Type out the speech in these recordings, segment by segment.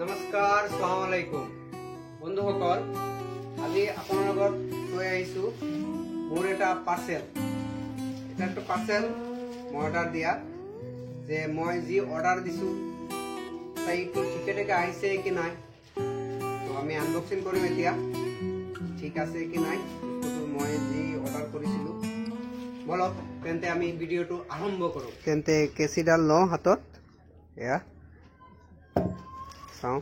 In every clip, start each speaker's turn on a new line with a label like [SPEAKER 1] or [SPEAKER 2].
[SPEAKER 1] নমস্কাৰ, আসসালামু আলাইকুম বন্ধুসকল। আজি আপোনাৰ লগত লৈ আহিছোঁ মোৰ এটা পাৰ্চেল। এটা পাৰ্চেল মই অৰ্ডাৰ দিয়া যে মই যি অৰ্ডাৰ দিছোঁ সেইটো ঠিকে ঠাকে আহিছে কি নাই, তো আমি আনবক্সিং কৰিম এতিয়া। ঠিক আছে কি নাই বস্তুটো মই যি অৰ্ডাৰ কৰিছিলোঁ। বলক তেন্তে আমি ভিডিঅ'টো আৰম্ভ কৰোঁ। তেন্তে কেঁচিডাল লওঁ হাতত, এয়া চাওঁ।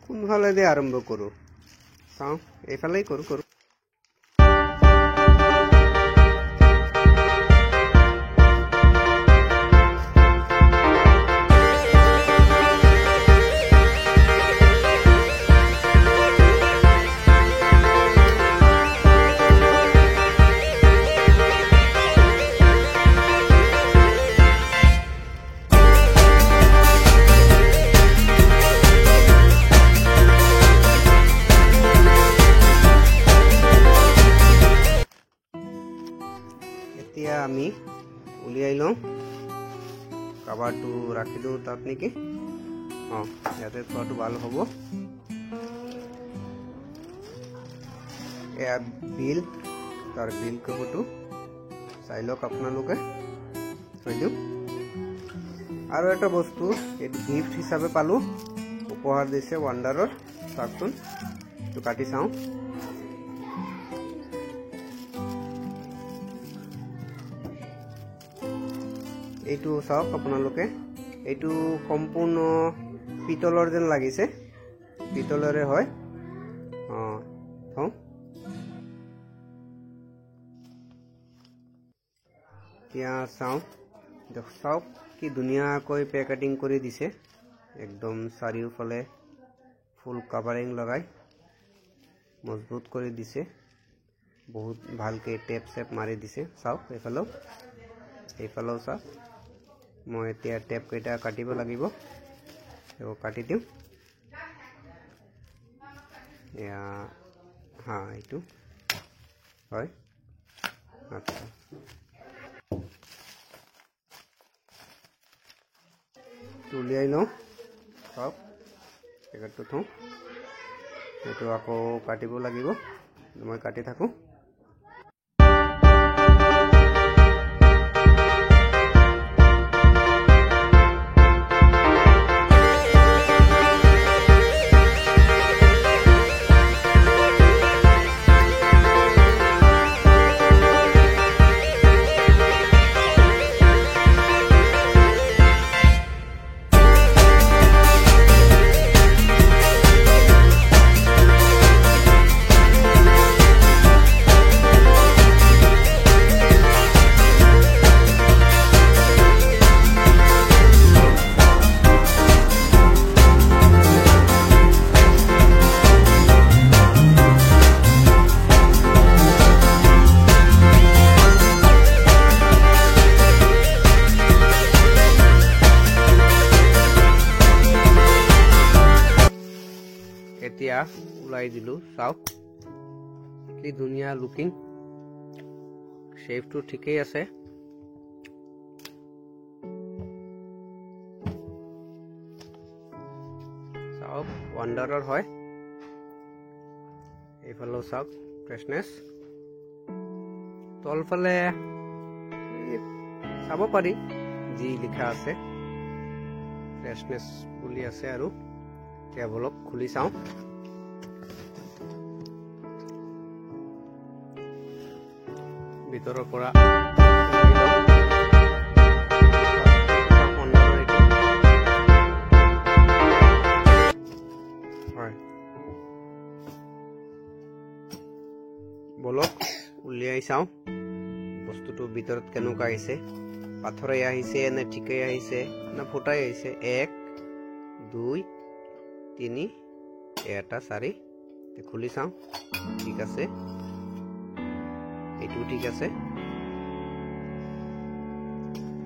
[SPEAKER 1] কোনফালেদি আৰম্ভ কৰোঁ চাওঁ, এইফালেই কৰোঁ। এতিয়া আমি উলিয়াই লওঁ, কাভাৰটো ৰাখি দিওঁ তাত নেকি। ইয়াতে থোৱাটো ভাল হ'ব। এয়া বিল, তাৰ বিল কভাৰটো চাই লওক আপোনালোকে, থৈ দিওঁ। আৰু এটা বস্তু এইটো গিফ্ট হিচাপে পালোঁ, উপহাৰ দিছে ৱাণ্ডাৰৰ। চাওকচোন, এইটো কাটি চাওঁ। এইটো চাওক আপোনালোকে, এইটো সম্পূৰ্ণ পিতলৰ যেন লাগিছে, পিতলৰে হয়। এতিয়া চাওঁ, চাওক কি ধুনীয়াকৈ পেকেটিং কৰি দিছে, একদম চাৰিওফালে ফুল কাভাৰিং লগাই মজবুত কৰি দিছে, বহুত ভালকৈ টেপ চেপ মাৰি দিছে। চাওক এইফালেও চাওক। মই এতিয়া টেপ কেইটা কাটিব লাগিব, কাটি দিওঁ। এয়া এইটো হয়। আচ্ছা, উলিয়াই লওঁ। চাওক পেকেটটো থওঁ, এইটো আকৌ কাটিব লাগিব, মই কাটি থাকোঁ। এতিয়া ওলাই দিলো, চাওক কি ধুনীয়া লুকিং, শ্বেপটো ঠিকেই আছে। চাওক ৱাণ্ডাৰৰ হয়। এইফালেও চাওক ফ্ৰেছনেছ। তলফালে চাব পাৰি যি লিখা আছে, ফ্ৰেছনেছ বুলি আছে। আৰু এতিয়া বলক খুলি চাওঁ। ভিতৰৰ পৰা বলক উলিয়াই চাওঁ বস্তুটো ভিতৰত কেনেকুৱা আহিছে, পাথৰে আহিছে নে ঠিকেই আহিছে না ফুটাই আহিছে। 1 2 3 এটা 4 খুলি চাওঁ। ঠিক আছে, এইটো ঠিক আছে,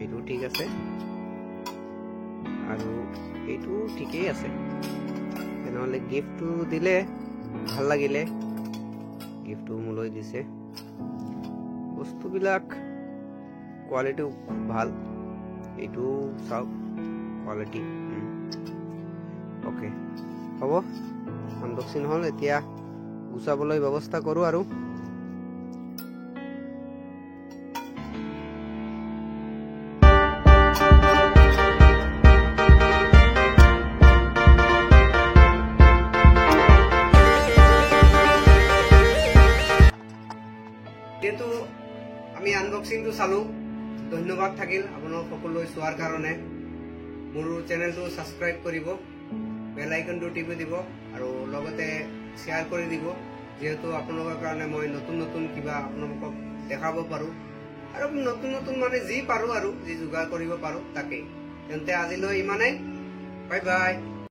[SPEAKER 1] এইটো ঠিক আছে, আৰু এইটো ঠিকেই আছে। তেনেহ'লে গিফ্টটো দিলে ভাল লাগিলে, গিফ্টটো মোলৈ দিছে। বস্তুবিলাক কোৱালিটি ভাল এইটো চাওক কোৱালিটি ওকে হ'ব আনবক্সিং হ'ল এতিয়া গুচাবলৈ ব্যৱস্থা কৰোঁ আৰু যেহেতু আমি আনবক্সিংটো চালোঁ ধন্যবাদ থাকিল আপোনালোক সকলোৱে চোৱাৰ কাৰণে মোৰ চেনেলটো ছাবস্ক্ৰাইব কৰিব বেল আইকনটো টিপি দিব আৰু লগতে শ্বেয়াৰ কৰি দিব যেহেতু আপোনালোকৰ কাৰণে মই নতুন নতুন কিবা আপোনালোকক দেখাব পাৰোঁ আৰু নতুন নতুন মানে যি পাৰোঁ আৰু যি যোগাৰ কৰিব পাৰোঁ তাকেই তেন্তে আজিলৈ ইমানেই বাই বাই